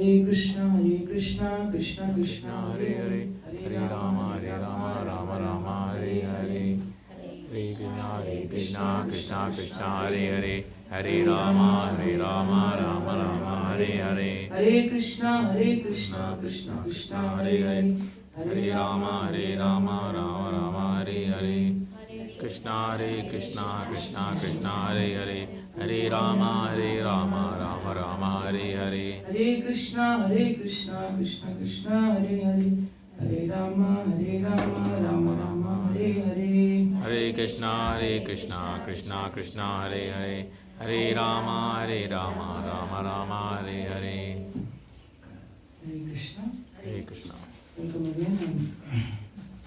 Hare Krishna, Krishna Krishna, Hare Hare, Hare Rama, Rama Rama, Hare Hare. Hare Krishna, Krishna Krishna, Hare Hare, Hare Rama, Rama Rama, Hare Hare. Hare Krishna, Krishna Krishna, Hare Hare, Hare Rama, Rama Hare Hare. Krishna, Krishna Krishna, Hare Hare, Hare Rama, Rama Hare Hare. Hare Krishna, Krishna Krishna, Hare Hare, Hare Rama, Rama Hare Hare. Hare Krishna, Krishna Krishna, Hare Hare, Hare Rama, Rama Hare Hare. Hare Krishna. Hare Krishna. Welcome again. I'm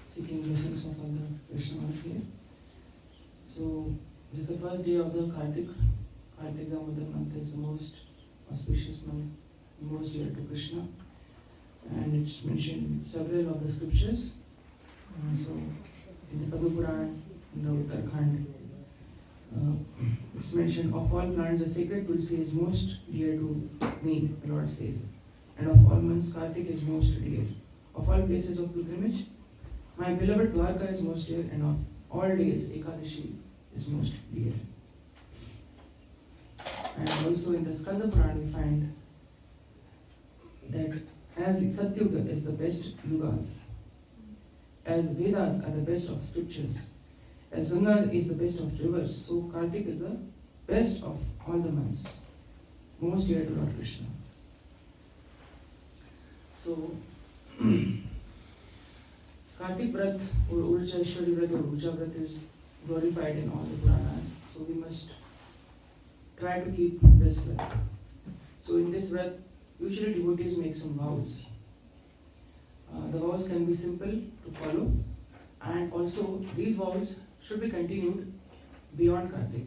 seeking blessings of all the Krishna here. So, this is the first day of the Kartika. Kartika month is the most auspicious month, most dear to Krishna. And it's mentioned in several of the scriptures. So, in the Padma Purana, in the Uttarakhand, it's mentioned, of all plants, the sacred tulsi is most dear to me, the Lord says. And of all months, Kartik is most dear. Of all places of pilgrimage, my beloved Dwarka is most dear, and of all days, Ekadashi is most dear. And also in the Skanda Purana, we find that as Satyuga is the best yugas, as Vedas are the best of scriptures, as Ganga is the best of rivers, so Kartik is the best of all the months, most dear to Lord Krishna. So, Kartik Vrat or Urja Ishwari Vrat or Urja Vrat is glorified in all the Puranas, so we must try to keep this Vrat. So in this Vrat, usually devotees make some vows. the vows can be simple to follow, and also these vows should be continued beyond Kartik.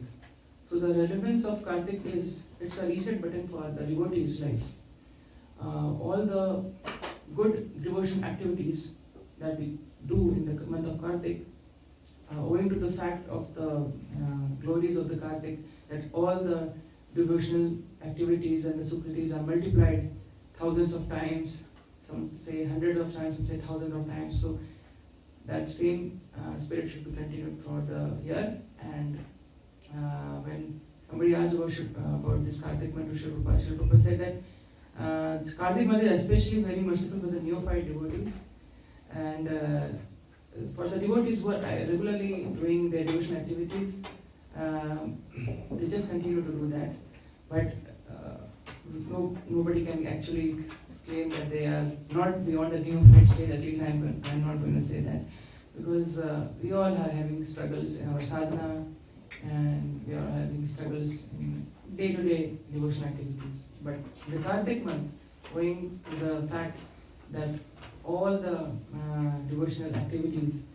So the relevance of Kartik is, it's a reset button for the devotee's life. All the good devotion activities that we do in the month of Kartik, owing to the fact of the glories of the Kartik, that all the devotional activities and the sukritis are multiplied thousands of times, some say hundreds of times, some say thousands of times. So that same spirit should be continued throughout the year. And when somebody asked about this Kartik month, Srila Prabhupada said that this Kartik month is especially very merciful for the neophyte devotees. And for the devotees who are regularly doing their devotion activities, they just continue to do that. But nobody can actually claim that they are not beyond the neophyte state. At least I'm not going to say that, because we all are having struggles in our sadhana, and we are having struggles in day-to-day devotion activities. But the Kartik month, owing to the fact that all the devotional activities,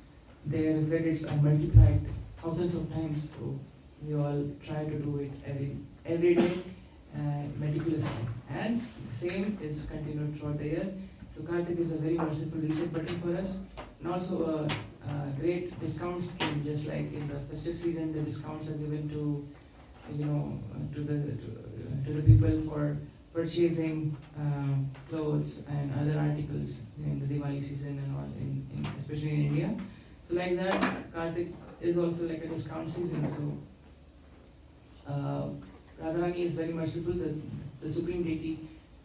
their credits are multiplied thousands of times, so we all try to do it every day meticulously. And the same is continued throughout the year. So Kartik is a very merciful reset button for us, and also a great discount scheme. Just like in the festive season, the discounts are given to to the people for purchasing clothes and other articles in the Diwali season and all, especially in India. So like that, Kartik is also like a discount season. So Radharani is very merciful. The supreme deity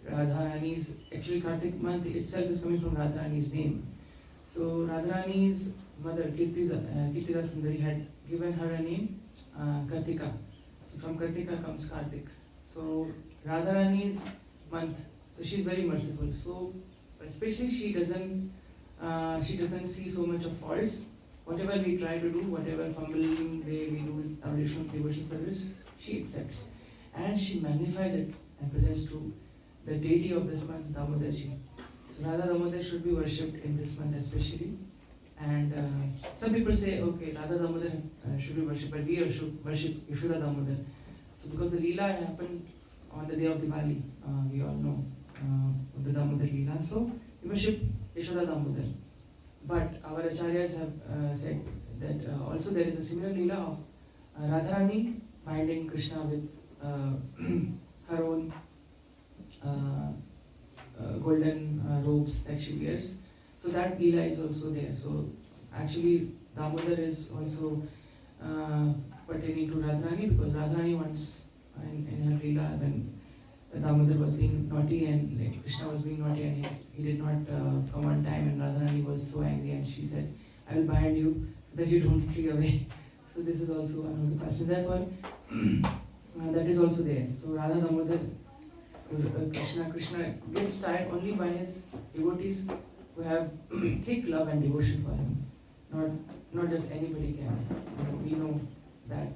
Radharani's, actually Kartik month itself is coming from Radharani's name. So Radharani's mother Kirtida Sundari had given her a name, Kartika. So from Kartika comes Kartik. So Radharani's month, so she's very merciful. So especially she doesn't see so much of faults. Whatever we try to do, whatever fumbling way we do with our devotion service, she accepts. And she magnifies it and presents to the deity of this month, Damodarji. So Radha Damodar should be worshipped in this month especially. And some people say, okay, Radha Damodar should be worshipped, but we should worship Yashoda Damodar. So because the Leela happened on the day of Diwali, we all know the Damodar Leela. So we worship Yashoda Damodar. But our acharyas have said that also there is a similar Leela of Radharani binding Krishna with her own golden robes that she wears. So that Leela is also there. So actually Damodar is also pertaining to Radharani, because Radharani once in her Leela, when Damodar was being naughty and like Krishna was being naughty and he did not come on time, and Radharani was so angry and she said, I will bind you so that you don't flee away. So this is also one of the questions. Therefore, that is also there. So Radha Damodar, Krishna gets tired only by his devotees who have thick love and devotion for him. Not just anybody can. We know that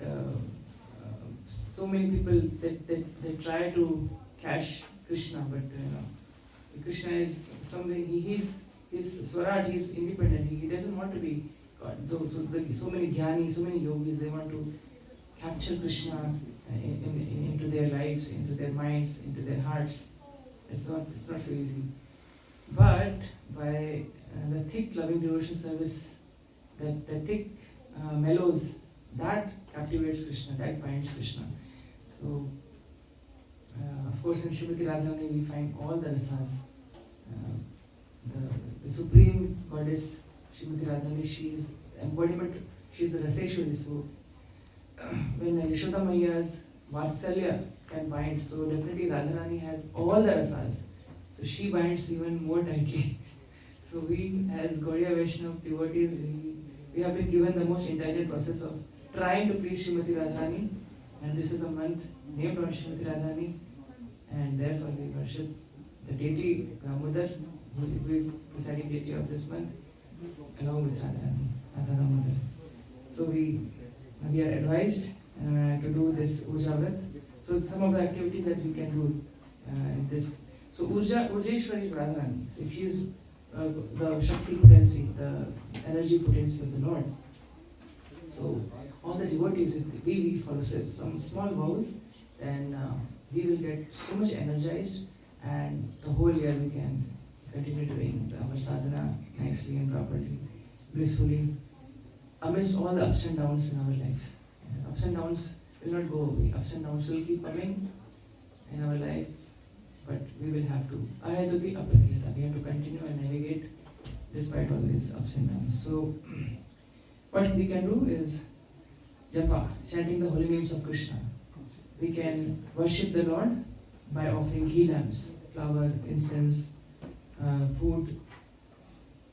so many people they try to catch Krishna, but Krishna is something. He's Swaraj. He's independent. He doesn't want to be God. So many jnanis, so many yogis, they want to capture Krishna into their lives, into their minds, into their hearts. It's not so easy. But by the thick loving devotion service, the thick mellows, that captivates Krishna, that binds Krishna. So, of course, in Srimati Radharani we find all the rasas. The supreme goddess Srimati Radharani, she is embodiment, she is the Raseshwari. So, when Yashoda Maiya's Vatsalya can bind, so definitely Radharani has all the rasas. So she binds even more tightly. So we, as Gaudiya Vaishnava devotees, we have been given the most intelligent process of trying to preach Srimati Radharani, and this is a month named on Srimati Radharani, and therefore we worship the deity Damodar, who is presiding deity of this month, along with Radha Damodar. So we are advised to do this Urja Vrat. So some of the activities that we can do in this. So Urjeshwari is Radharani. So if she is the Shakti potency, the energy potency of the Lord. So all the devotees, if we follow some small vows, then we will get so much energized, and the whole year we can continue doing our sadhana nicely and properly, blissfully, amidst all the ups and downs in our lives. And ups and downs will not go away. Ups and downs will keep coming in our life, but we will have to. I had to be up and we have to continue and navigate despite all these ups and downs. So what we can do is japa, chanting the holy names of Krishna. We can worship the Lord by offering ghee lamps, flower, incense, food.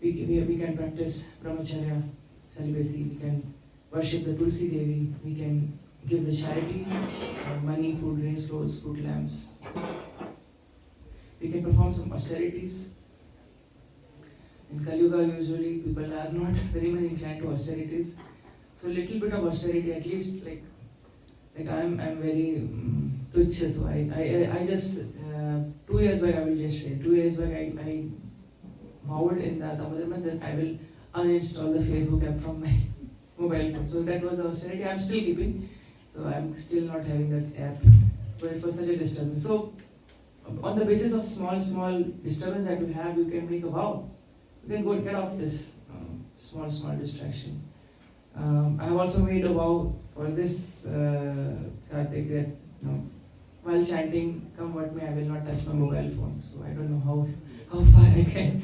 We can practice brahmacharya, celibacy. We can worship the Tulsi Devi. We can give the charity, money, food, grains, clothes, fruit lamps. We can perform some austerities. In Kali Yuga, usually people are not very much inclined to austerities. So little bit of austerity, at least like I'm very tuchya. So I just 2 years back, I will just say 2 years back I vowed in the Damodar month that I will uninstall the Facebook app from my mobile phone. So that was the austerity. I'm still keeping. So I'm still not having that app. But it was such a disturbance. So on the basis of small disturbance that you have, you can make a vow. You can go get off this small distraction. I have also made a vow for this Kartik that while chanting, come what may, I will not touch my mobile phone. So I don't know how far I can.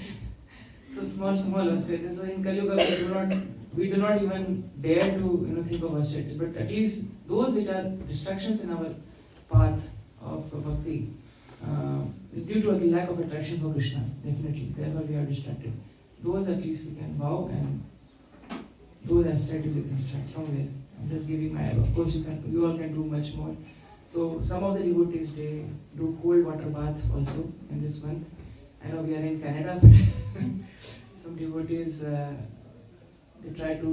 So small austerities. So in Kali Yuga we do not even dare to think of austerities, but at least those which are distractions in our path of bhakti, due to a lack of attraction for Krishna, definitely. Therefore we are distracted. Those at least we can vow, and those austerities you can start somewhere. I'm just giving my, of course you all can do much more. So some of the devotees, they do cold water bath also in this month. I know we are in Canada, but some devotees, they try to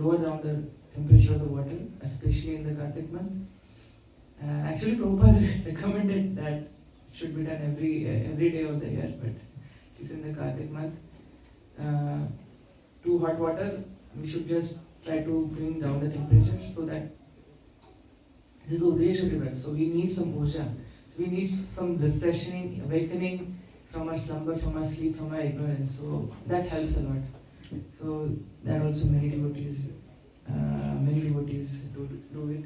lower down the temperature of the water, especially in the Kartik month. Actually, Prabhupada recommended that it should be done every day of the year, but it is in the Kartik month. To hot water, we should just try to bring down the temperature so that this is Udresha River. So we need some urja. So we need some refreshing, awakening from our slumber, from our sleep, from our ignorance. So that helps a lot. So that also many devotees do it.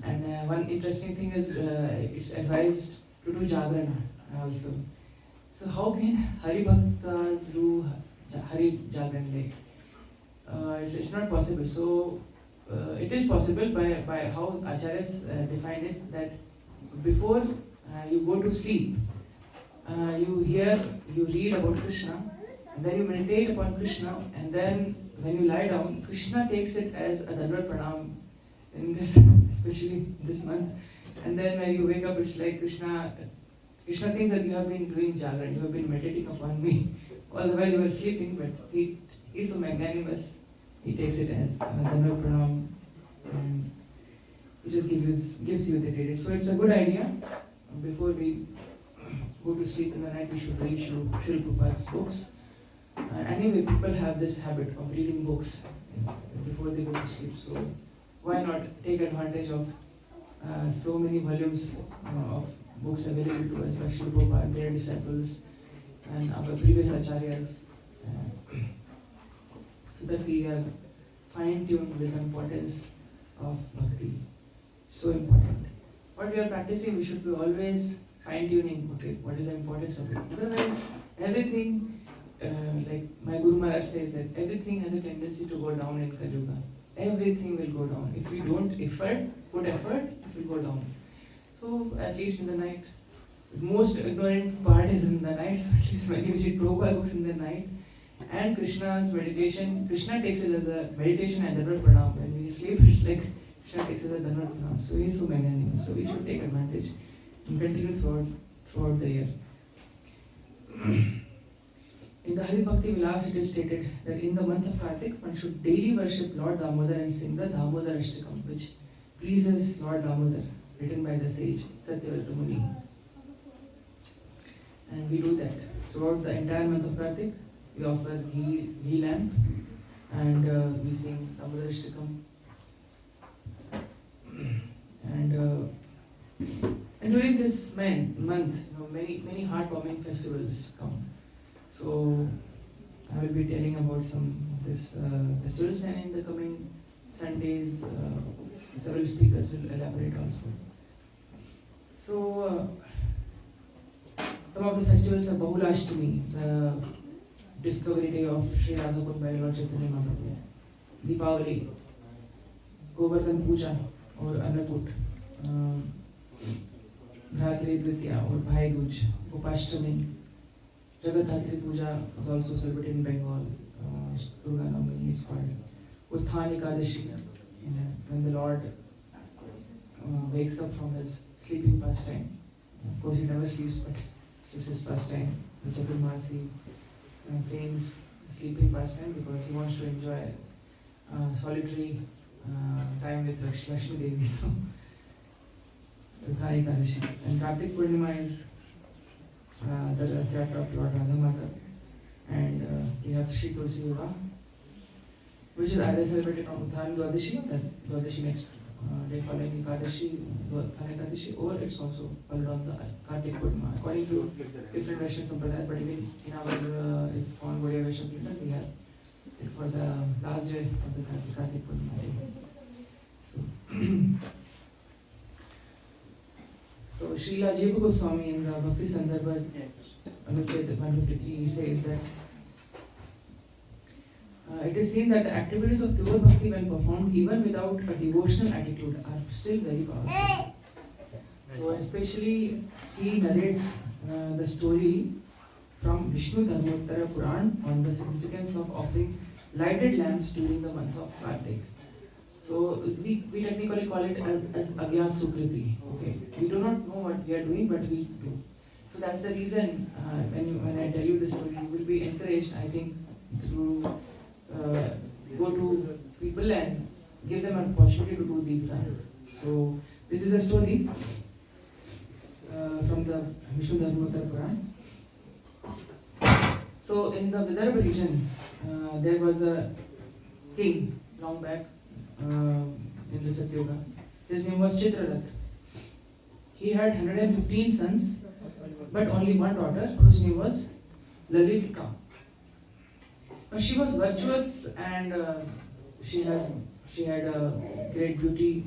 And one interesting thing is it's advised to do jagrana also. So how can Hari Bhaktas do Hari Jagran? It's not possible. So it is possible by how Acharyas defined it, that before you go to sleep, you read about Krishna, and then you meditate upon Krishna, and then when you lie down, Krishna takes it as a Dandavat Pranam in this, especially this month. And then when you wake up, it's like Krishna thinks that you have been doing Jagran, you have been meditating upon me all the while you were sleeping, but he's so magnanimous, he takes it as a Dandavat Pranam, and he just gives you the credit. So it's a good idea. Before we go to sleep in the night, we should read Srila Prabhupada's books. Anyway, people have this habit of reading books before they go to sleep. So why not take advantage of so many volumes of books available to us by Srila Prabhupada, their disciples, and our previous acharyas, so that we are fine-tuned with the importance of bhakti. So important. What we are practicing, we should be always fine-tuning, okay, what is the importance of it. Otherwise, everything, like my Guru Maharaj says, that everything has a tendency to go down in Kali Yuga. Everything will go down. If we don't put effort, it will go down. So at least in the night, the most ignorant part is in the night, so at least when you read Prabhupada books in the night, and Krishna's meditation, Krishna takes it as a meditation and Dandavat Pranam. When we sleep, it's like Krishna takes it as a Dandavat Pranam. So he is so magnanimous. So we should take advantage and continue throughout the year. In the Hari Bhakti Vilas, it is stated that in the month of Kartik, one should daily worship Lord Damodar and sing the Damodar Ashtakam, which pleases Lord Damodar, written by the sage Satyavrata Muni. And we do that. throughout the entire month of Kartik, we offer ghee lamp and we sing Namadrishtikam. And during this month, many heartwarming festivals come. So I will be telling about some of these festivals, and in the coming Sundays, several speakers will elaborate also. So some of the festivals are Bahulashtami, the discovery day of Sri Radhakund by Lord Chaitanya Mahaprabhu, Deepavali, Govardhan Puja or Annakut, Bhratri Dvitya or Bhai Dooj, Gopashtami, Jagadhatri Puja is also celebrated in Bengal, Durga Navami is called, Utthani Ekadashi, when the Lord wakes up from his sleeping pastime. Of course he never sleeps, but it's just his pastime. The Chaturmasi feigns sleeping pastime because he wants to enjoy solitary time with Lakshmi Devi. So, Utthani Ekadashi. And Kartik Purnima is the Rasayatra of Lord Radhamata. And we have Shri Tulsi Vivaha, which is either celebrated on Utthani Dwadashi, or then Dwadashi next day following Ekadashi, Utthani Ekadashi, or it's also followed on the Kartik Purnima. According to different versions of Sampradaya, but even in our ISKCON Gaudiya Vaishnava Kirtan, we have it for the last day of the Kartik Purnima day. So Srila Jiva Goswami in the Bhakti Sandarbha Anuched 153 says that it is seen that the activities of pure bhakti, when performed even without a devotional attitude, are still very powerful. So especially he narrates the story from Vishnu Dharmottara Puran on the significance of offering lighted lamps during the month of Kartik. So we technically call it as Agyat Sukriti. Okay, we do not know what we are doing, but we do. So that's the reason when I tell you this story, you will be encouraged, I think, to go to people and give them an opportunity to do Deepdana. So this is a story from the Vishnu Dharmottara Puran. So in the Vidarbha region, there was a king long back in the Satyuga. His name was Chitrarath. He had 115 sons, but only one daughter, whose name was Lalitika. Now she was virtuous and she had a great beauty.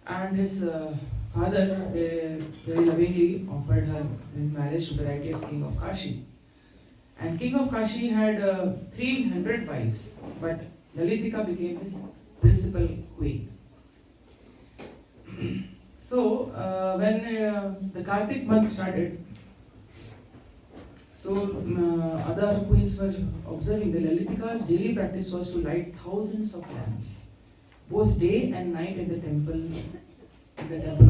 And his father very lovingly offered her in marriage to the righteous king of Kashi. And king of Kashi had 300 wives, but Lalitika became his principal queen. So when the Kartik month started, so other queens were observing that Lalitika's daily practice was to light thousands of lamps, both day and night in the temple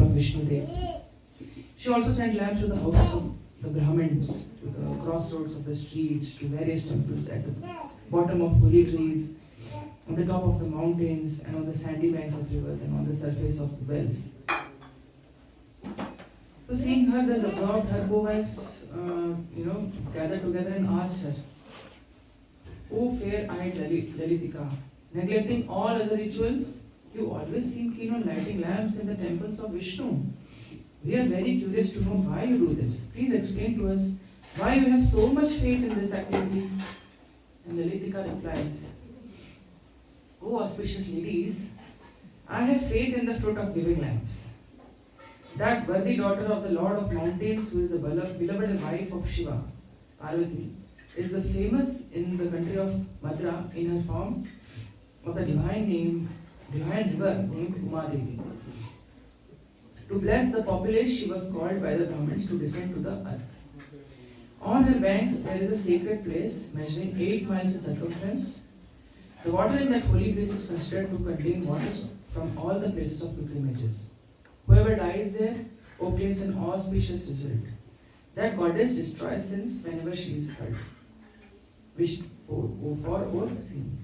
of Vishnu Devi. She also sent lamps to the houses of the Brahmins, to the crossroads of the streets, to various temples at the bottom of holy trees, on the top of the mountains, and on the sandy banks of rivers, and on the surface of wells. So seeing her, thus absorbed, her co-wives, gathered together and asked her, "O fair-eyed Lalitika, neglecting all other rituals, you always seem keen on lighting lamps in the temples of Vishnu. We are very curious to know why you do this. Please explain to us why you have so much faith in this activity." And Lalitika replies, "O auspicious ladies, I have faith in the fruit of giving lamps. That worthy daughter of the Lord of Mountains, who is the beloved wife of Shiva, Parvati, is the famous in the country of Madra in her form of the divine river named Umadevi. To bless the populace, she was called by the Brahmins to descend to the earth. On her banks there is a sacred place measuring 8 miles in circumference. The water in that holy place is considered to contain waters from all the places of pilgrimages. Whoever dies there obtains an auspicious result. That goddess destroys sins whenever she is heard, wished for or seen.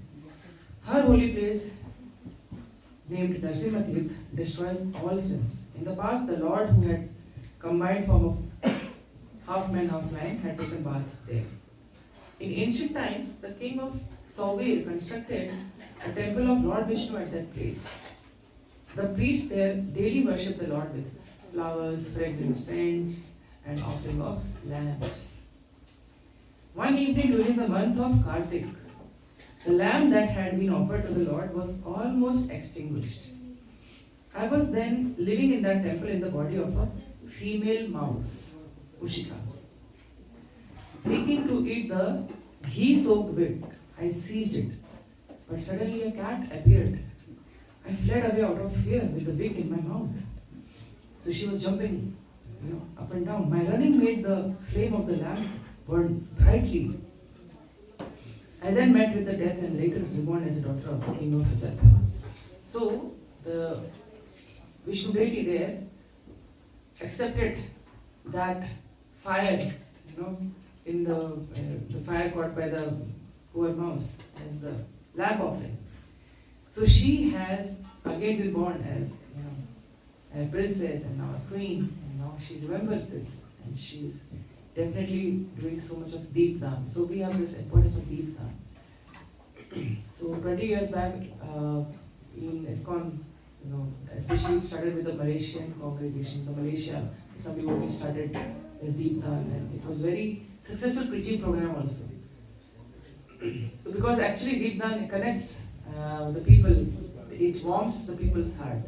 Her holy place, named Narsimha destroys all sins. In the past, the Lord, who had combined form of half man, half lion, had taken bath there. In ancient times, the king of Sauvir constructed a temple of Lord Vishnu at that place. The priests there daily worship the Lord with flowers, fragrant scents, and offering of lamps. One evening during the month of Kartik, the lamp that had been offered to the Lord was almost extinguished. I was then living in that temple in the body of a female mouse, Ushika. Thinking to eat the ghee-soaked wick, I seized it. But suddenly a cat appeared. I fled away out of fear with the wick in my mouth. So she was jumping, up and down. My running made the flame of the lamp burn brightly. I then met with the death and later reborn as a daughter of the king of Vidarbha. So the Vishnu deity there accepted that fire, in the fire caught by the poor mouse as the lamp offering. So she has again been born as a princess and now a queen, and now she remembers this, and she is definitely doing so much of deep dhan. So we have this importance of deep dhan. So 20 years back in ISKCON, especially it started with the Malaysian congregation. The Malaysia, some people started as deep dhan, and it was very successful preaching program also. So because actually deep dhan connects the people, it warms the people's heart.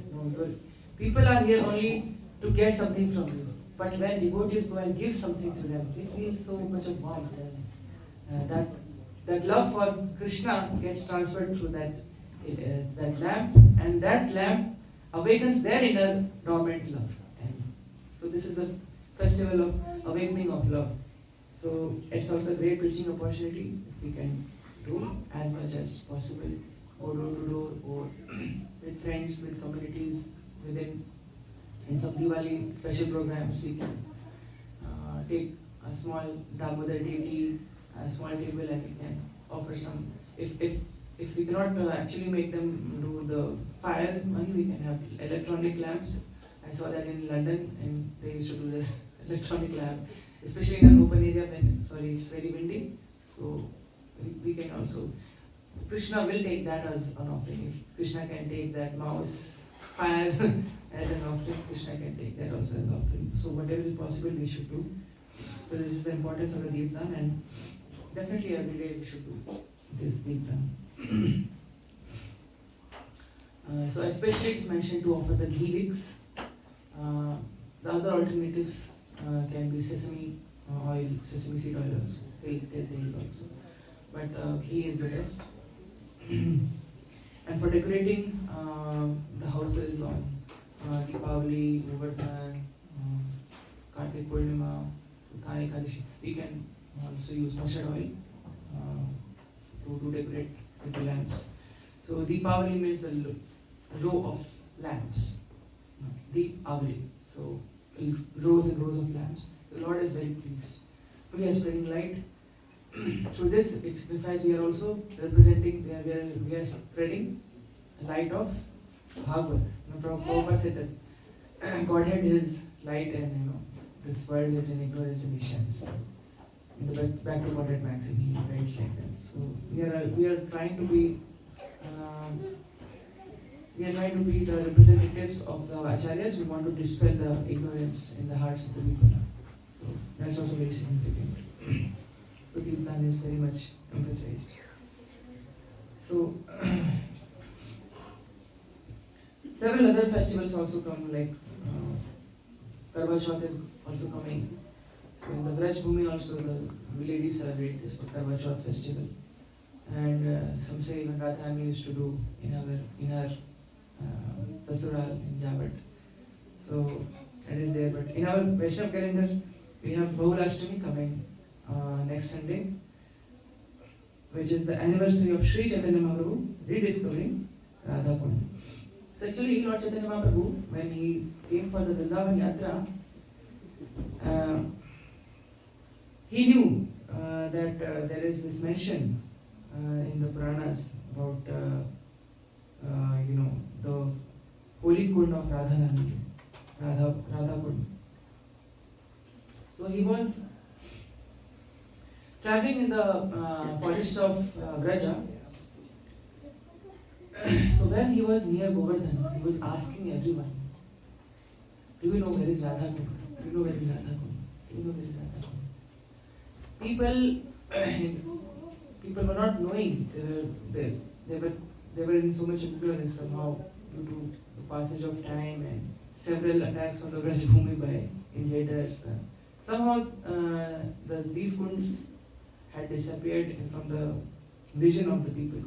People are here only to get something from you, but when devotees go and give something to them, they feel so much of warmth, and that love for Krishna gets transferred through that lamp, and that lamp awakens their inner dormant love. And so this is the festival of awakening of love. So it's also a great preaching opportunity if we can do as much as possible, go door to door, or with friends, with communities within. In some Diwali special programs, we can take a small Damodar deity, a small table, and we can offer some. If we cannot actually make them do the fire one, we can have electronic lamps. I saw that in London, and they used to do the electronic lamp, especially in an open area when it's very windy. So we can also. Krishna will take that as an offering. If Krishna can take that mouse fire as an offering, Krishna can take that also as an offering. So whatever is possible, we should do. So this is the importance of the deep dhan, and definitely every day we should do this deep dhan. So especially it's mentioned to offer the ghee wicks. The other alternatives can be sesame oil, sesame seed oil also, tail also. But ghee is the best. And for decorating the houses on Deepavali, Govardhan, Kartik Purnima, Uttara Ekadashi, we can also use mustard oil to decorate with the lamps. So Deepavali means a row of lamps. Deepavali. So rows and rows of lamps. The Lord is very pleased. We are spreading light. Through this, it signifies we are also representing, we are spreading light of Bhagavad. Prabhupada said that Godhead is light, and this world is in ignorance and ignorance. In the Back to Godhead magazine, he writes like that. So we are trying to be the representatives of the acharyas. We want to dispel the ignorance in the hearts of the people. So that's also very significant. So Deep Dhan is very much emphasized. So several other festivals also come, like Karwa Chauth is also coming. So in the Vraj Bhumi also the ladies celebrate this Karwa Chauth festival. And some say even Radharani used to do in her Sasural in Javat. So that is there. But in our Vaishnav calendar, we have Bahulastami coming next Sunday, which is the anniversary of Sri Chaitanya Mahaprabhu rediscovering Radha Kund. So actually, Lord Chaitanya Mahaprabhu, when he came for the Vrindavan Yatra, he knew that there is this mention in the Puranas about the holy kund of Radharani, Radha Kund. So he was traveling in the forests of Vraja. So when he was near Govardhan, he was asking everyone, do you know where is Radha Kund? Do you know where is Radha Kund? Do you know where is Radha Kund? People were not knowing. They were in so much ignorance somehow due to the passage of time and several attacks on the Brajabhumi by invaders. Somehow these kunds had disappeared from the vision of the people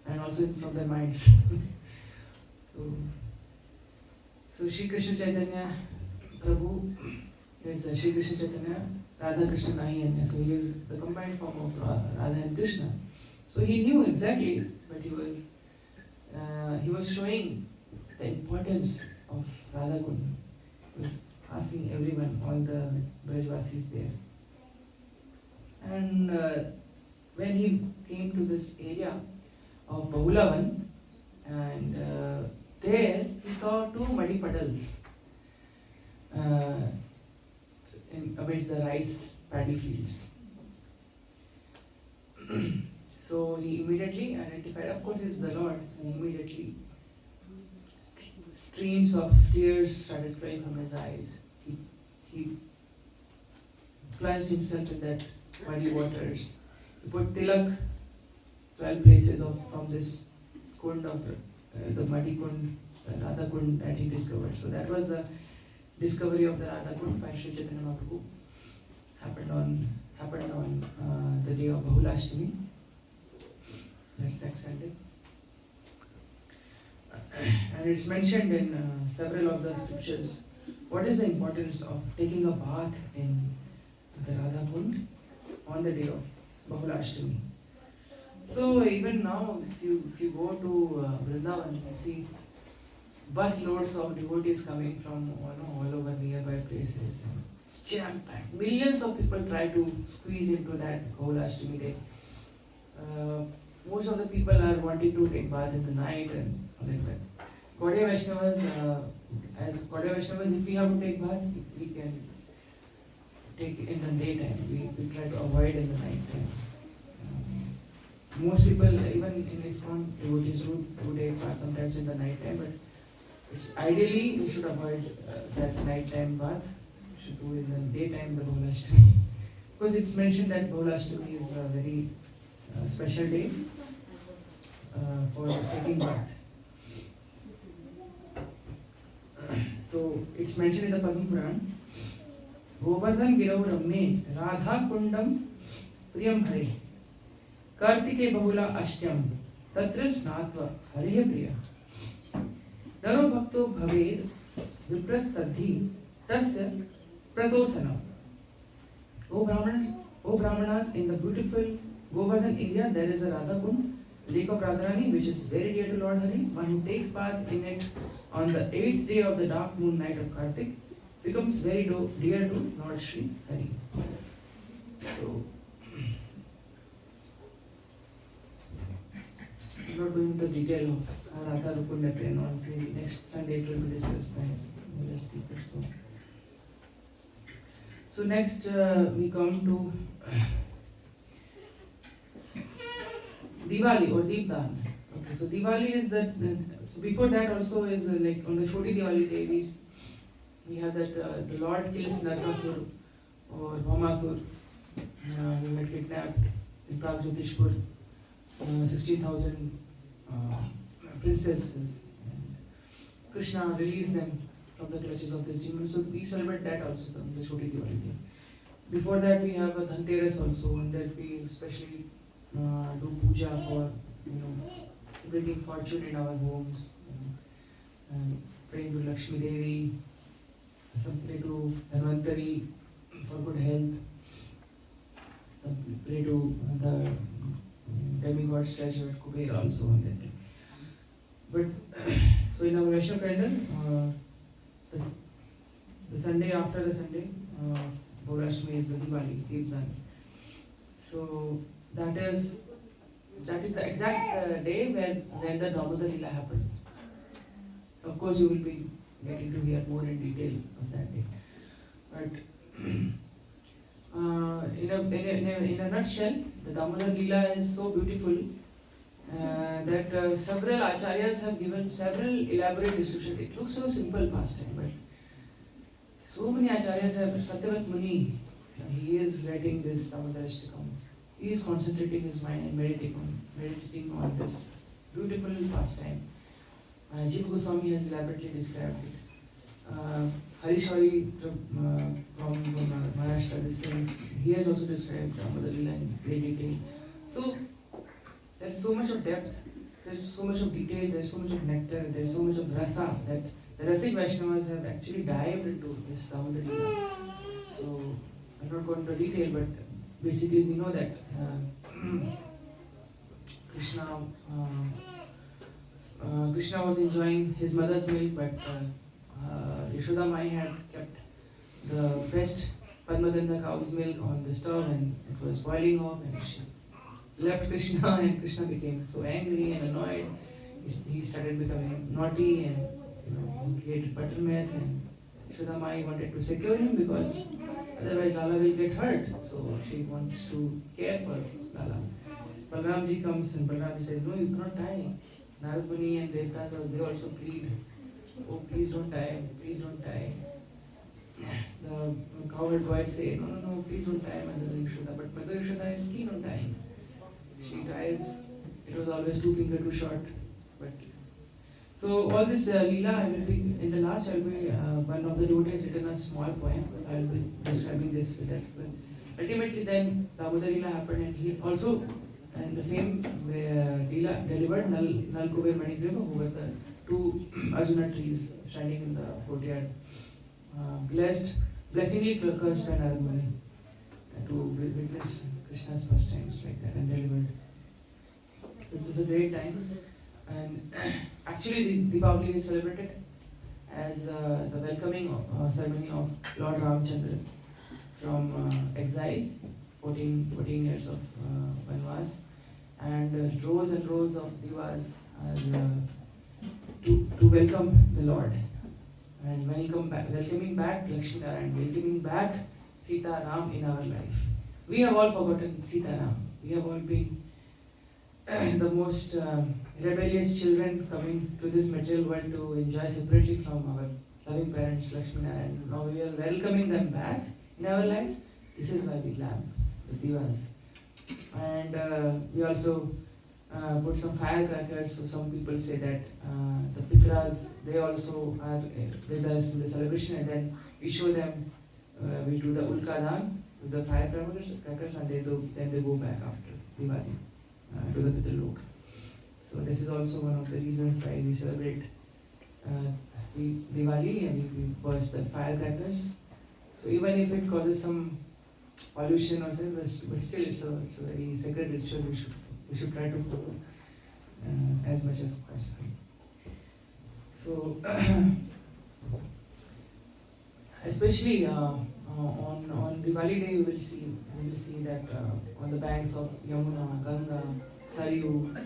and also from their minds. So Shri Krishna Chaitanya Prabhu is Shri Krishna Chaitanya, Radha Krishna Nahi Anya. So he is the combined form of Radha and Krishna. So he knew exactly, but he was showing the importance of Radha Kund. He was asking everyone, all the Brajvasis there. And when he came to this area of Bahulavan, and there he saw two muddy puddles amidst the rice paddy fields. So he immediately identified, of course it's the Lord, so he immediately, streams of tears started flowing from his eyes. He plunged himself in that muddy waters. He put tilak 12 places from this kund of the muddy kund, the Radha Kund that he discovered. So that was the discovery of the Radha Kund by Sri Chaitanya Mahaprabhu. Happened on the day of Bahulashtami. That's next Sunday. And it's mentioned in several of the scriptures. What is the importance of taking a bath in the Radha Kund on the day of Bahulashtami? So even now, if you go to Vrindavan, you see bus loads of devotees coming from all over nearby places. And it's jam-packed. Millions of people try to squeeze into that Bahulashtami day. Most of the people are wanting to take bath in the night and like that. Gaudiya Vaishnavas, if we have to take bath, we can take it in the daytime. We try to avoid in the night time. Most people, even in ISKCON, devotees would take bath sometimes in the night time, but it's ideally we should avoid that nighttime bath. We should do it in the daytime, the Bahulashtami. Because it's mentioned that Bahulashtami is a very special day for taking bath. So it's mentioned in the Padma Puran, Govardhan Girau Ramme Radha Kundam Priyam Hare Kartike Bahula Ashtyam Tatra Snatva Hare Priya Naro Bhakto Bhaved Viprastadhi Tasya Pratosana. O Brahmanas, in the beautiful Govardhan area there is a Radha Kund, lake of Radharani, which is very dear to Lord Hari. One who takes bath in it on the 8th day of the dark moon night of Kartik becomes very dear to Lord Shri Hari. So, I'm not going into the detail of how Radha Rukunda train on train. Next Sunday it will be discussed by other speakers. So next we come to Diwali or Deepdan. Okay, so Diwali is that. So before that also is like on the Choti Diwali day we have that the Lord kills Narkasur or Bhaumasur who had kidnapped in Pragjotishpur 16,000 princesses. And Krishna released them from the clutches of this demon. So we celebrate that also on the Choti Diwali day. Before that we have a Dhanteras also, and that we especially do puja for bringing fortune in our homes, and praying to Lakshmi Devi, some pray to Dhanvantari for good health, some pray to the demigod statue at Kubera also on that day. But so in our Vaishnava calendar, the Sunday after the Sunday, Bahulashtami is the Diwali, Deepdan. So that is the exact day when the Damodar Leela happened. So of course you will be getting to hear more in detail of that day. But In a nutshell, the Damodar Leela is so beautiful that several acharyas have given several elaborate descriptions. It looks so simple pastime, but so many acharyas have. Satyavat Muni, he is writing this Damodar Ishtakam. He is concentrating his mind and meditating on this beautiful pastime. Jiva Goswami has elaborately described it. Harishwari from Maharashtra, he has also described Damodar Leela in great detail. So there's so much of depth, there's so much of detail, there's so much of nectar, there's so much of rasa that the Rasik Vaishnavas have actually dived into this Damodar Leela. So I'm not going into detail, but basically we know that Krishna was enjoying his mother's milk, but Yashoda Mai had kept the best Padmadanda cow's milk on the stove and it was boiling off, and she left Krishna, and Krishna became so angry and annoyed. He started becoming naughty and he created buttermess, and Yashoda Mai wanted to secure him because otherwise Lala will get hurt. So she wants to care for Lala. Balramji comes and Balramji says, no, you cannot die. Narad Muni and Devta, they also plead, oh please don't die, please don't die. The cowherd boys say, no, please don't die, Mother Yashoda. But Mother Yashoda is keen on dying. She dies, it was always 2 fingers too short. But so all this Leela, I will be, in the last I will be, one of the devotees written a small poem, because I will be describing this with that. But ultimately then Damodar Leela happened, and he also, and the same Leela delivered Nal Kuber Manigrima, who were the 2 Arjuna trees standing in the courtyard, blessingly cursed by Narad Muni to witness Krishna's pastimes like that and delivered. This is a great time, and actually the Deepavali is celebrated as the welcoming ceremony of Lord Ramchandra from exile, 14 years of Vanvas, and rows of divas are to welcome the Lord. And welcoming back Lakshmi Narayan, welcoming back Sita Ram in our life. We have all forgotten Sita Ram. We have all been the most rebellious children coming to this material world to enjoy separately from our loving parents Lakshmi Narayan. Now we are welcoming them back in our lives. This is why we lamp the divas. And we also put some firecrackers. So some people say that the Pitras, they also are with us in the celebration, and then we show them, we do the Ulkadan with the firecrackers, and then they go back after Diwali to the Pitalok. So this is also one of the reasons why we celebrate Diwali, and we burst the firecrackers. So even if it causes some pollution or something, but still it's a very sacred ritual we should try to follow as much as possible. So especially on Diwali day, you will see that on the banks of Yamuna, Ganga, Saryu,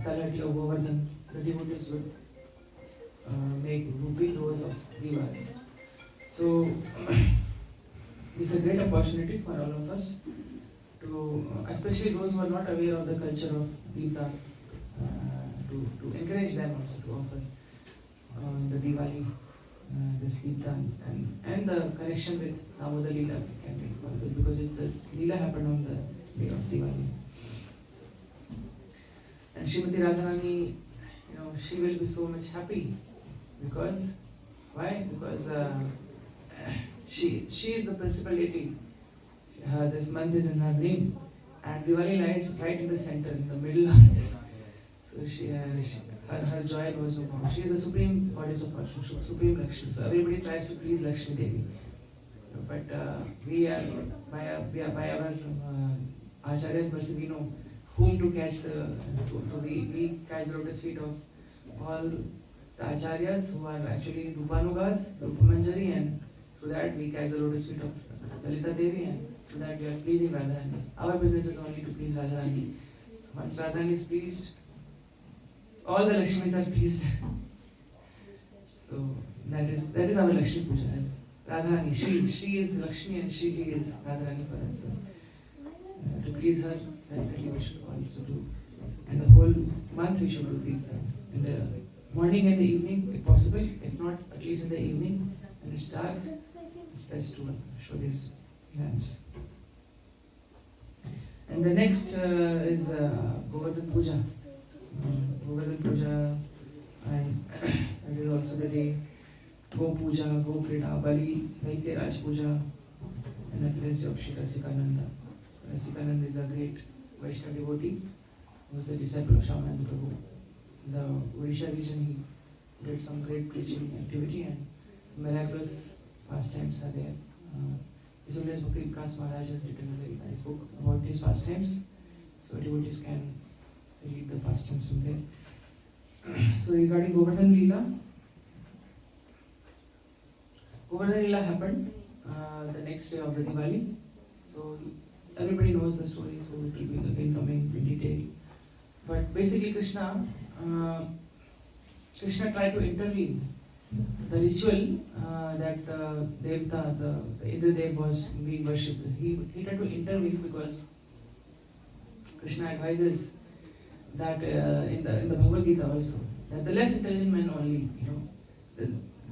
Talati or Govardhan, the devotees would make big rows of divas. So it's a great opportunity for all of us to, especially those who are not aware of the culture of Deepta, to encourage them also to offer the Diwali, this Deepta, and the connection with Damodar Leela can be possible, because this Leela happened on the day of Diwali. And Srimati Radharani, she will be so much happy, because why? Because she is the principal deity. This month is in her name, and Diwali lies right in the center, in the middle of this. So her joy knows no bounds. She is the supreme goddess of Lakshmi, supreme Lakshmi. So everybody tries to please Lakshmi Devi, but we are by our Acharya's mercy, we know whom to catch so we catch the lotus feet of all the Acharyas who are actually Rupanugas, Rupamanjari, and through that we catch the lotus feet of Lalita Devi, and through that we are pleasing Radharani. Our business is only to please Radharani. So once Radharani is pleased, all the Lakshmis are pleased. So that is our Lakshmi Puja, as Radharani. She is Lakshmi and Shriji is Radharani for us. To please her, definitely we should also do. And the whole month we should do in the morning and the evening, if possible. If not, at least in the evening, when it's dark, it's best to show these lamps. And the next is Govardhan Puja. Govardhan Puja, and it is also the day Go Puja, Go Krida, Bali, Raj Puja, and the place of Shri Rasikananda. Rasikananda is a great Vaishnava devotee who was a disciple of Shyamananda Prabhu. In the Odisha region, he did some great preaching activity and some miraculous pastimes are there. His Holiness Bhakti Vikas Maharaj has written a very nice book about his pastimes, so devotees can read the pastimes from there. So regarding Govardhan Leela, Govardhan Leela happened the next day of the Diwali. So everybody knows the story, so it will be again coming in detail. But basically Krishna tried to intervene. The ritual that Devta, the Indradev was being worshipped, he tried to intervene because Krishna advises that in the Bhagavad Gita also, that the less intelligent men only,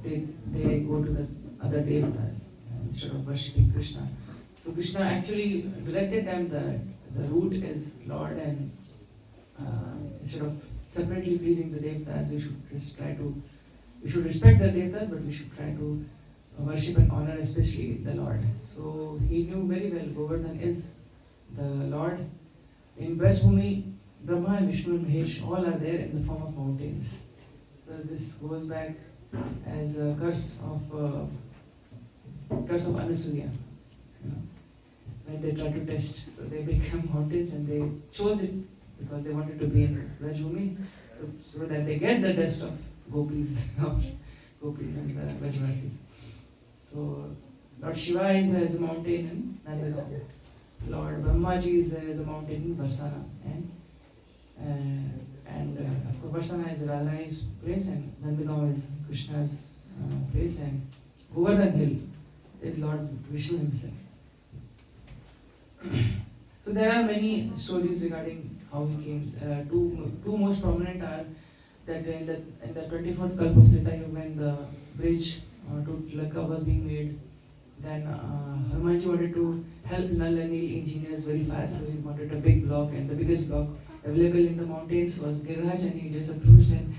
they go to the other Devtas instead of worshipping Krishna. So Krishna actually directed them that the root is Lord, and instead of separately pleasing the Devtas, we should just try to, we should respect the Devtas, but we should try to worship and honor especially the Lord. So he knew very well Govardhan is the Lord. In Brajbhumi, Brahma and Vishnu and Mahesh all are there in the form of mountains. So this goes back as a curse of Anasuya. When they try to test, so they become mountains, and they chose it because they wanted to be in Brajbhumi, so that they get the dust of gopis and Brajvasis. So Lord Shiva is as a mountain in Nandagaon. Lord Brahmaji is as a mountain in Barsana, and of course Barsana is Radharani's place, and Nandagaon is Krishna's place, and Govardhan Hill is Lord Vishnu himself. So there are many stories regarding how he came. Two most prominent are that in the 24th Kalp of Treta Yuga, when the bridge to Lanka was being made, then Hanumanji wanted to help Nal and Nil engineers very fast, so he wanted a big block, and the biggest block available in the mountains was Giriraj, and he just approached, and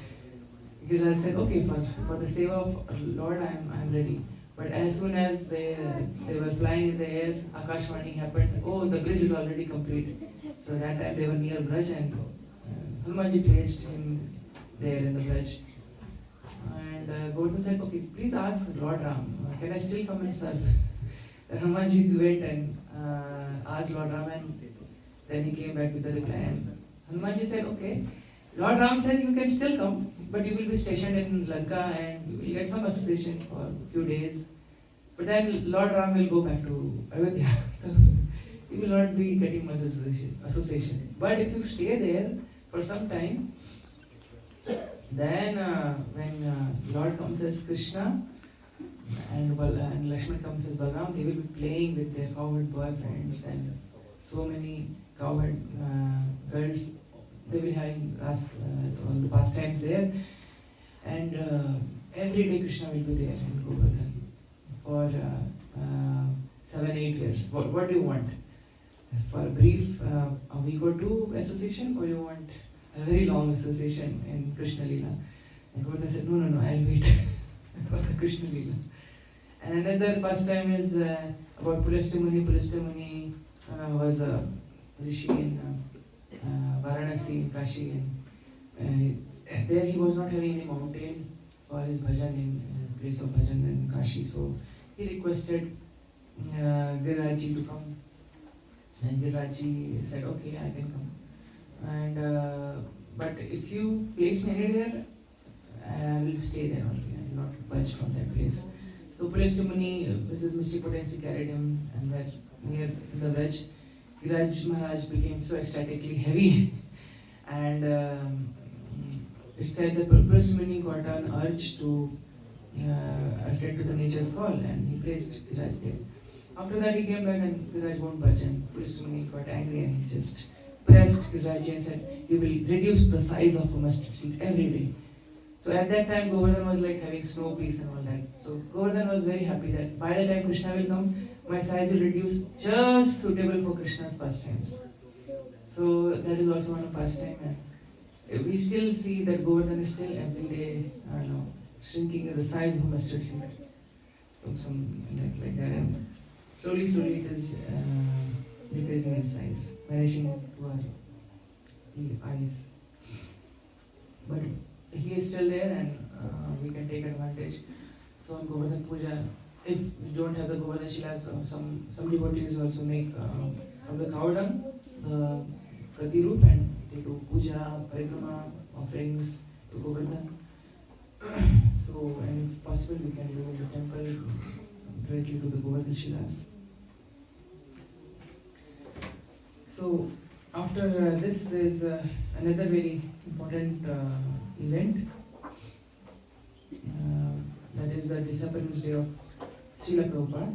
Giriraj said, okay, for the seva of Lord, I'm ready. But as soon as they were flying in the air, Akashvani happened, oh, the bridge is already complete. So that time they were near Braj, and Hanumanji placed him there in the bridge. And Govardhan said, okay, please ask Lord Ram, can I still come and serve? Then Hanumanji went and asked Lord Ram, and then he came back with the reply. And Hanumanji said, okay, Lord Ram said you can still come, but you will be stationed in Lanka and you will get some association for a few days. But then Lord Ram will go back to Ayodhya, so you will not be getting much association. But if you stay there for some time, then when Lord comes as Krishna and Lakshman comes as Balaram, they will be playing with their cowherd boyfriends and so many cowherd girls. They will have all the pastimes there, and every day Krishna will be there in Govardhan for 7-8 years. What do you want? For a brief a week or two association, or you want a very long association in Krishna Leela? And Govardhan said, no, I'll wait for the Krishna Leela. And another pastime is about Pulastya Muni. Pulastya Muni was a rishi in Varanasi, Kashi, and there he was not having any mountain for his bhajan in place of bhajan in Kashi, so he requested Girirajji to come, and Girirajji said, okay, I can come, and but if you place me anywhere, I will stay there only, I will not budge from that place. So Pulastya Muni, with his mystic potency, carried him, and were near the village. Giriraj Maharaj became so ecstatically heavy, and it said that Pulastya Muni got an urge to attend to the nature's call, and he praised Viraj there. After that he came back and Viraj won't budge, and Purist Muni got angry and he just pressed Viraj and said, "You will reduce the size of a mustard seed every day." So at that time Govardhan was like having snow peace and all that. So Govardhan was very happy that by the time Krishna will come, my size will reduce just suitable for Krishna's pastimes. So that is also one of pastime, and we still see that Govardhan is still every day, shrinking the size of a mustard seed. So some like that, and slowly it is decreasing in size, vanishing to our eyes. But he is still there, and we can take advantage. So on Govardhan Puja, if we don't have the Govardhan Shilas, some devotees also make from the cow dung the Pratirup, and they do puja, parikrama, offerings to Govardhan. So, and if possible, we can do in the temple directly to the Govardhan Shilas. So, after this is another very important event, that is the disappearance day of Srila Prabhupada,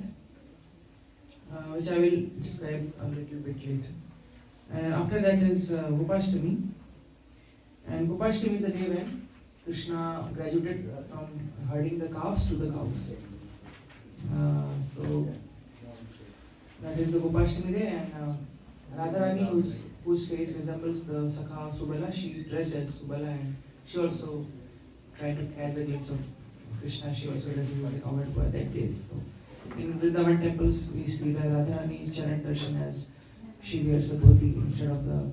which I will describe a little bit later. And after that is Gopashtami, and Gopashtami is a day when Krishna graduated from herding the calves to the cows. So that is the Gopashtami day, and Radharani, whose face resembles the Sakha Subala, she dressed as Subala, and she also tried to catch the glimpse of Krishna. She also dresses as a cowherd boy that day. So in Vrindavan temples, we see the Radharani Charan Darshan as she wears a dhoti instead of the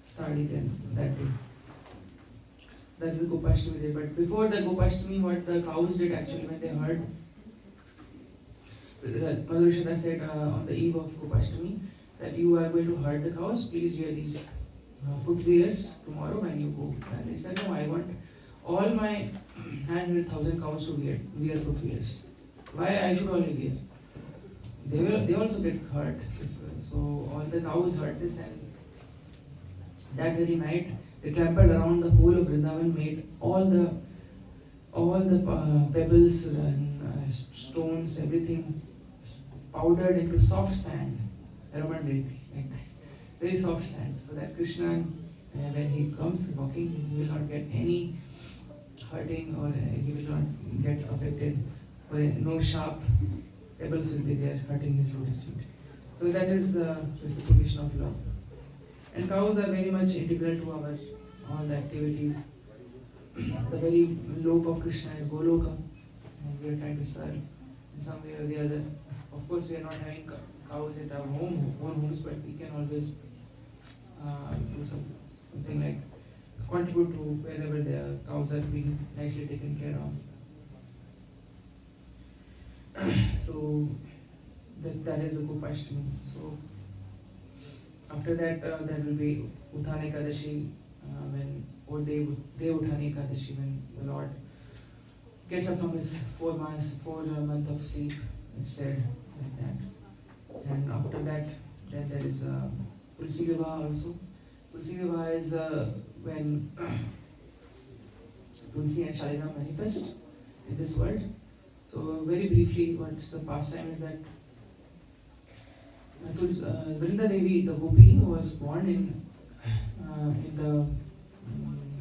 sari then that day. That is the Gopashtami day. But before the Gopashtami, what the cows did actually when they heard, Madhurishada said on the eve of Gopashtami that you are going to herd the cows, please wear these footwears tomorrow when you go. And they said, no, I want all my 900,000 cows to wear footwears. Why I should only wear? They also get hurt. So all the cows heard this, and that very night they trampled around the whole of Vrindavan, made all the pebbles and stones, everything powdered into soft sand, Raman Reti, like very soft sand, so that Krishna, when he comes walking, he will not get any hurting, or he will not get affected, or no sharp pebbles will be there hurting his lotus feet. So that is the reciprocation of love. And cows are very much integral to our all the activities. The very lok of Krishna is Goloka, and we are trying to serve in some way or the other. Of course, we are not having cows at our own homes, but we can always do something like contribute to wherever the cows are being nicely taken care of. So that is a Gopashtami. So after that, there will be Uthana Ekadashi, Uthana Ekadashi, when the Lord gets up from his 4 month of sleep, it's said like that. And after that, then there is Tulsi Vivaha also. Tulsi Vivaha is when Tulsi and Shalina manifest in this world. So very briefly, what's the pastime is that Vrinda Devi, the Gopi, was born in the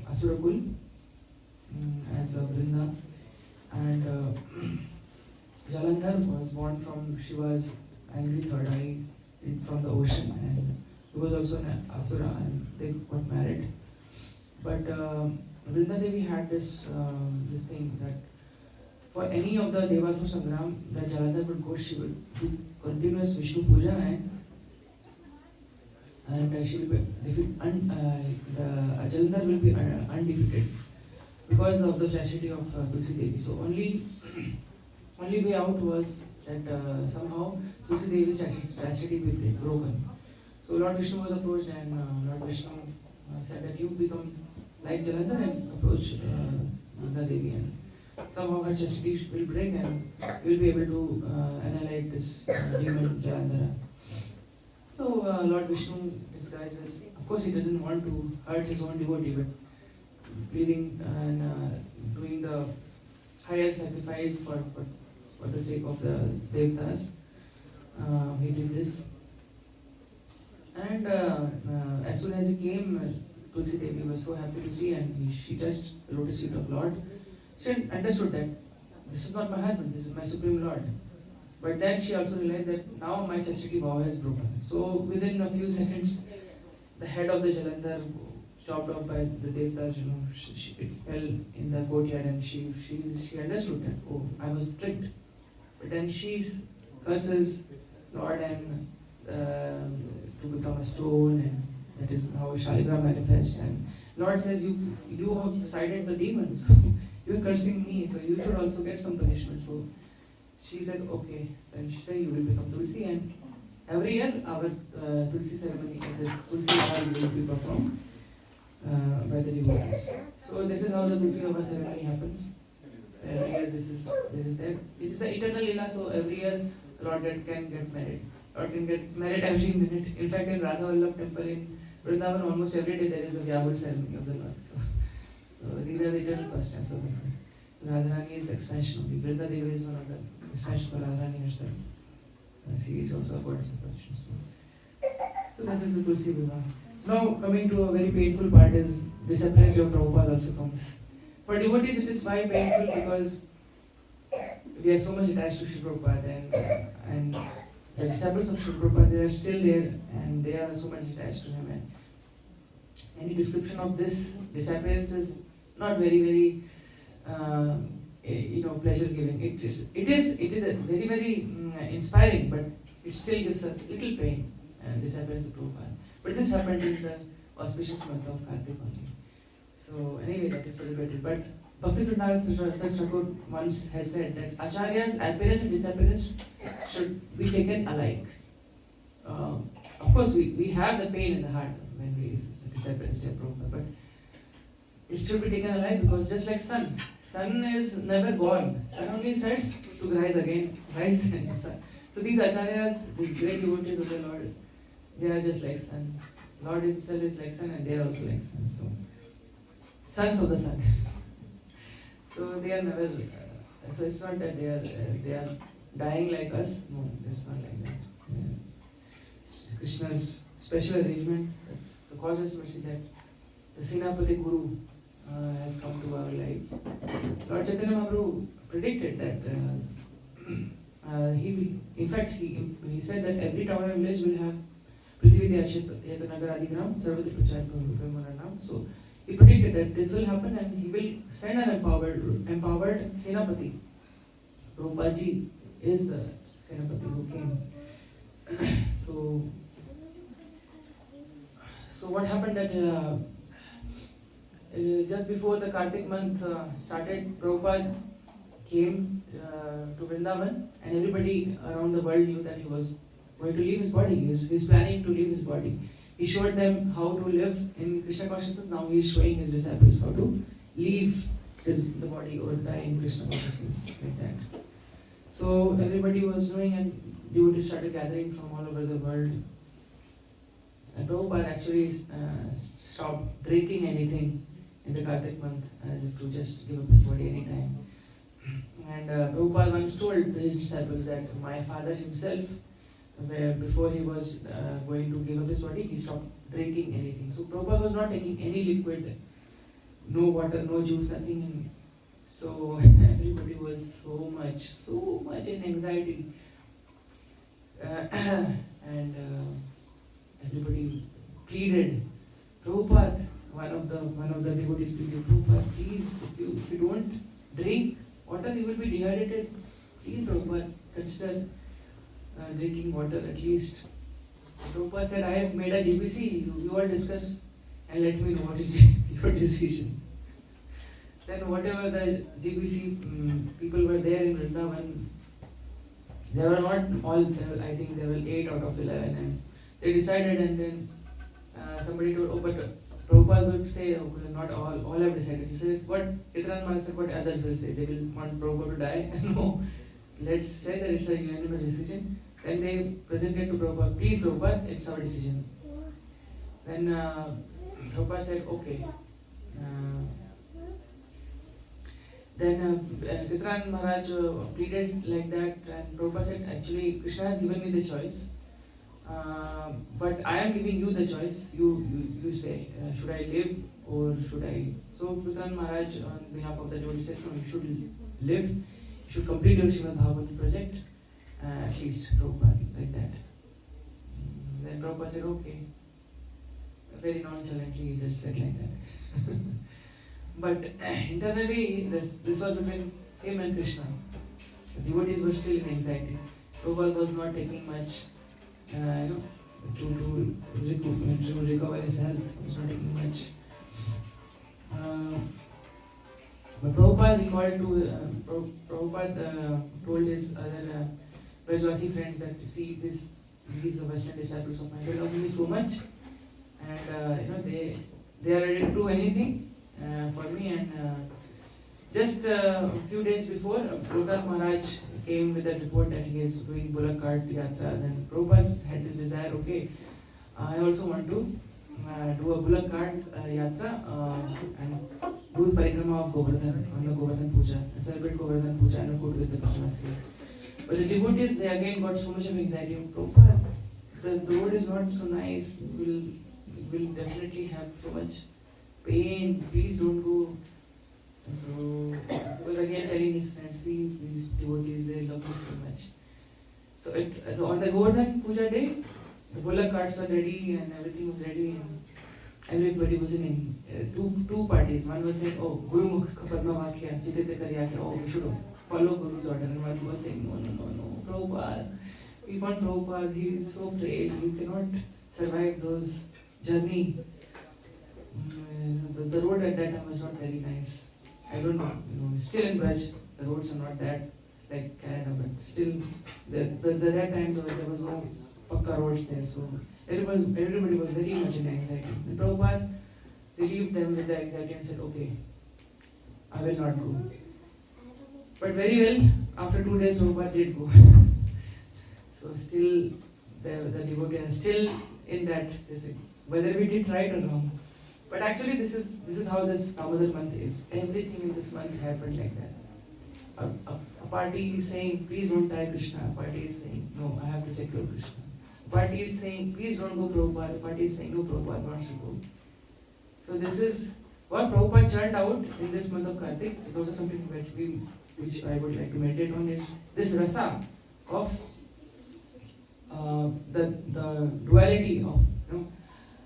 Asura Kul as a Vrinda, and Jalandhar was born from Shiva's angry third eye from the ocean, and he was also an Asura, and they got married. But Vrinda Devi had this thing that for any of the Devasur Sangram that Jalandhar would go, she would do continuous Vishnu Puja, and she will be Jalandhar will be undefeated because of the chastity of Tulsi Devi. So only way out was that somehow Tulsi Devi's chastity will be broken. So Lord Vishnu was approached, and Lord Vishnu said that you become like Jalandhar and approach Vrinda Devi, and somehow her chastity will break, and we will be able to annihilate this demon Jalandhara. So Lord Vishnu disguises. Of course, he doesn't want to hurt his own devotee, but breathing and doing the higher sacrifice for the sake of the Devtas. He did this. And as soon as he came, Tulsi Devi was so happy to see, and she touched the lotus feet of Lord. She understood that this is not my husband, this is my Supreme Lord. But then she also realized that now my chastity vow has broken. So within a few seconds, the head of the Jalandhar chopped off by the Devtas, it fell in the courtyard, and she understood that, oh, I was tricked. But then she curses Lord and to become a stone, and that is how Shaligrama manifests. And Lord says, you have sided the demons, you are cursing me, so you should also get some punishment. So she says, okay. So she says, you will become Tulsi, and every year our Tulsi ceremony, this Tulsi Hall will be performed by the devotees. So this is how the Tulsi Hava ceremony happens. Every year this is there. It is an eternal lila, so every year Lord can get married. Lord can get married every minute. In fact, in Radha Vallabh temple in Vrindavan, almost every day there is a Vyabhul ceremony of the Lord. So these are the eternal pastimes of the Lord. Radharani's expansion only. Vrinda Devi is one of the expansions of Radharani herself. She is also a goddess of fortune. So this is the Tulsi Vivah. Now coming to a very painful part is disappearance of Prabhupada also comes. For devotees it is why painful because we are so much attached to Srila Prabhupada, and the disciples of Srila Prabhupada, they are still there and they are so much attached to him. And any description of this disappearance is not very pleasure giving. It is a very inspiring, but it still gives us little pain and disappearance of Prabhupada. But this happened in the auspicious month of Kartika only. So anyway, that is celebrated. But Bhaktisiddhanta Saraswati Thakur once had said that Acharya's appearance and disappearance should be taken alike. Of course, we have the pain in the heart when we disappearance of Prabhupada, but it should be taken alike because just like sun is never gone. Sun only sets to rise again, rise and sun. So these Acharyas, these great devotees of the Lord, they are just like sun. Lord himself is like sun, and they are also like sun. So sons of the sun. So they are never. So it's not that they are dying like us. No, it's not like that. Krishna's special arrangement, the causeless mercy that the Senapati Guru has come to our life. Lord Chaitanya Mahaprabhu predicted that he said that every town and village will have Prithvi Dhyashit Nagar Adigram Sarvati Prachar Paranam. So he predicted that this will happen, and he will send an empowered Senapati. Prabhupada ji is the Senapati who came. So what happened that just before the Kartik month started, Prabhupada came to Vrindavan, and everybody around the world knew that he was going to leave his body. He was planning to leave his body. He showed them how to live in Krishna consciousness. Now he is showing his disciples how to leave the body or die in Krishna consciousness, like that. So everybody was doing, and devotees started gathering from all over the world. And Prabhupada actually stopped drinking anything in the Kartik month, as if to just give up his body anytime. And Prabhupada once told his disciples that my father himself, before he was going to give up his body, he stopped drinking anything. So Prabhupada was not taking any liquid, no water, no juice, nothing. So everybody was so much in anxiety. And everybody pleaded, Prabhupada, one of the devotees pleaded, Prabhupada, please, if you don't drink water, you will be dehydrated. Please, Prabhupada, consider drinking water at least. Prabhupada said, I have made a GBC, you all discuss and let me know what is your decision. Then whatever the GBC people were there in Vrindavan, they were not all, I think there were 8 out of 11, and they decided, and then somebody told, oh, but Prabhupada would say, oh, not all have decided. He said, what Itran Maharaj said, what others will say, they will want Prabhupada to die. No, let's say that it's a unanimous decision. Then they presented to Prabhupada, please Prabhupada, it's our decision. Then Prabhupada said, okay. Then Kitran Maharaj pleaded like that, and Prabhupada said, actually, Krishna has given me the choice, but I am giving you the choice. You say, should I live or should I? So Kitran Maharaj, on behalf of the devotee, said, no, you should live, you should complete your Srimad Bhagavatam project, at least Prabhupada, like that. Then Prabhupada said, okay. Very nonchalantly, he just said like that. But internally, this was between him and Krishna. The devotees were still in anxiety. Prabhupada was not taking much, to recover his health. He was not taking much. But Prabhupada recalled to Prabhupada told his other Brajvasi friends that, see, these Western disciples of mine, they love me so much, and they are ready to do anything for me. And just a few days before, Prabhupada Maharaj came with a report that he is doing bullock cart yatras, and Prabhupada had this desire, okay, I also want to do a bullock cart yatra and do the parikrama of Govardhan on the Govardhan Puja, and celebrate Govardhan Puja and go with the Brajvasis. But the devotees, they again got so much of anxiety. Prabhupada, the road is not so nice, will definitely have so much pain, please don't go. And so he was again telling his friends, see, these devotees, they love me so much. So on the Govardhan Puja day, the bullock carts were ready and everything was ready, and everybody was in two parties. One was saying, oh, Guru Mukh ka Padma Vakya, Jitete Karya, oh, we should follow Guru's order. And one was saying, no, Prabhupada, we want Prabhupada, he is so frail, he cannot survive those journey. The road at that time was not very nice. I don't know, still in Braj, the roads are not that like Canada, but still, that time there was no pakka roads there, so everybody was very much in anxiety. And Prabhupada relieved them with the anxiety and said, okay, I will not go. But very well, after 2 days, Prabhupada did go. So still, the devotees are still in that, whether we did right or wrong. But actually, this is how this Damodar month is. Everything in this month happened like that. A party is saying, please don't tie Krishna. A party is saying, no, I have to secure Krishna. A party is saying, please don't go Prabhupada. A party is saying, no, Prabhupada wants to go. So this is what Prabhupada churned out in this month of Kartik. Is also something which I would like to meditate on, is this rasa of the duality of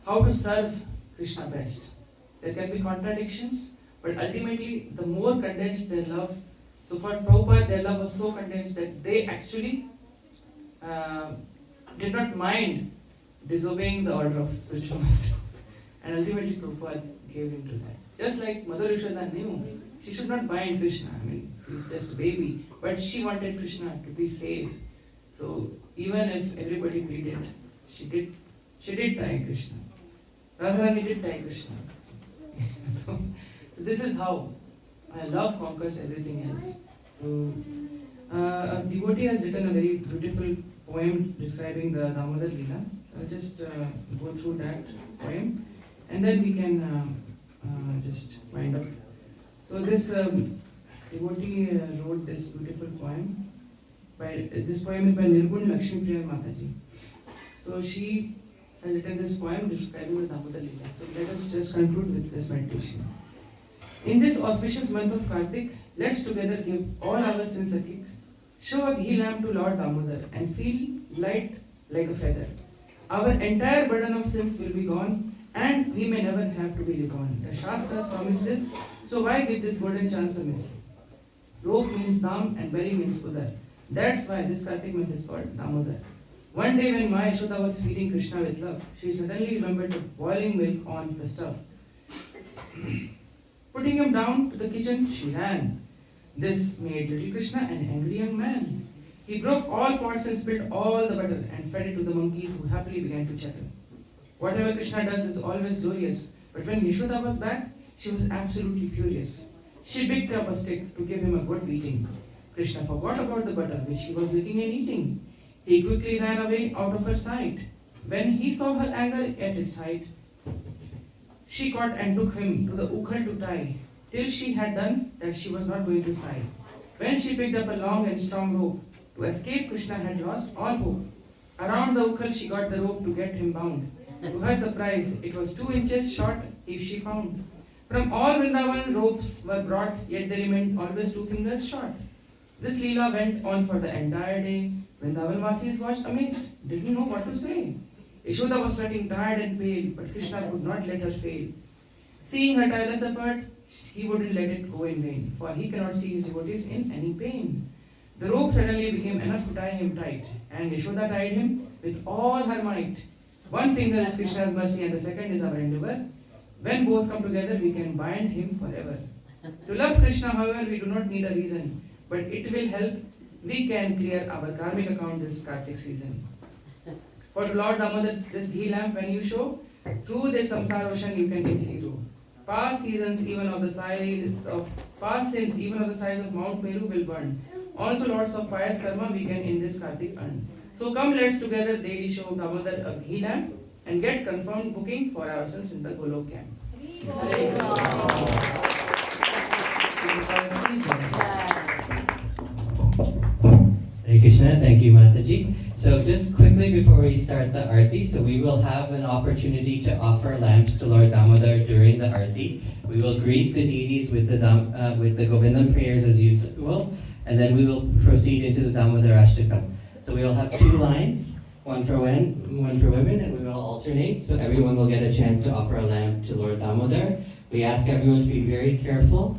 how to serve Krishna best. There can be contradictions, but ultimately the more condensed their love. So for Prabhupada, their love was so condensed that they actually did not mind disobeying the order of spiritual master. And ultimately Prabhupada gave in to that. Just like Mother Yashoda knew, she should not bind Krishna. I mean, he's just a baby. But she wanted Krishna to be safe. So even if everybody pleaded, she did tie Krishna. Radharani did tie Krishna. so this is how love conquers everything else. So, a devotee has written a very beautiful poem describing the Damodar Leela. So I'll just go through that poem, and then we can just wind up. So this devotee wrote this beautiful poem. This poem is by Nirgun Lakshmi Priya Mataji. So she has written this poem describing the Damodar Leela. So let us just conclude with this meditation. In this auspicious month of Kartik, let's together give all our sins a kick, show a ghee lamp to Lord Damodar, and feel light like a feather. Our entire burden of sins will be gone, and we may never have to be reborn. The Shastras promise this, so why give this golden chance a miss? Rope means Dam and Bari means Udar. That's why this Kartik month is called Damodar. One day when Ma Yashoda was feeding Krishna with love, she suddenly remembered the boiling milk on the stove. Putting him down to the kitchen, she ran. This made little Krishna an angry young man. He broke all pots and spilled all the butter and fed it to the monkeys, who happily began to chuckle. Whatever Krishna does is always glorious, but when Yashoda was back, she was absolutely furious. She picked up a stick to give him a good beating. Krishna forgot about the butter, which he was licking and eating. He quickly ran away out of her sight. When he saw her anger at its height, she caught and took him to the ukhal to tie. till she had done that she was not going to sigh. When she picked up a long and strong rope to escape, Krishna had lost all hope. Around the ukhal she got the rope to get him bound. To her surprise, it was 2 inches short if she found. From all Vrindavan ropes were brought, yet they remained always 2 fingers short. This Leela went on for the entire day. Vrindavan Vasis watched amazed, didn't know what to say. Yashoda was sweating tired and pale, but Krishna could not let her fail. Seeing her tireless effort, he wouldn't let it go in vain, for he cannot see his devotees in any pain. The rope suddenly became enough to tie him tight, and Yashoda tied him with all her might. One finger is Krishna's mercy and the second is our endeavor. When both come together, we can bind him forever. To love Krishna, however, we do not need a reason, but it will help. We can clear our karmic account this Kartik season. For to Lord Damodar, this ghee lamp when you show, through this samsara ocean you can easily go. Past sins, even of the size of Mount Meru will burn. Also lots of pious karma we can in this Kartik earn. So come, let's together daily show Damodar a ghee lamp and get confirmed booking for ourselves in the Golok camp. Hare Krishna, thank you Mataji. So just quickly before we start the Aarti, so we will have an opportunity to offer lamps to Lord Damodar during the Aarti. We will greet the deities with the Govindam prayers as usual, and then we will proceed into the Damodar Ashtakam. So we will have 2 lines, one for women, and we will alternate, so everyone will get a chance to offer a lamp to Lord Damodar. We ask everyone to be very careful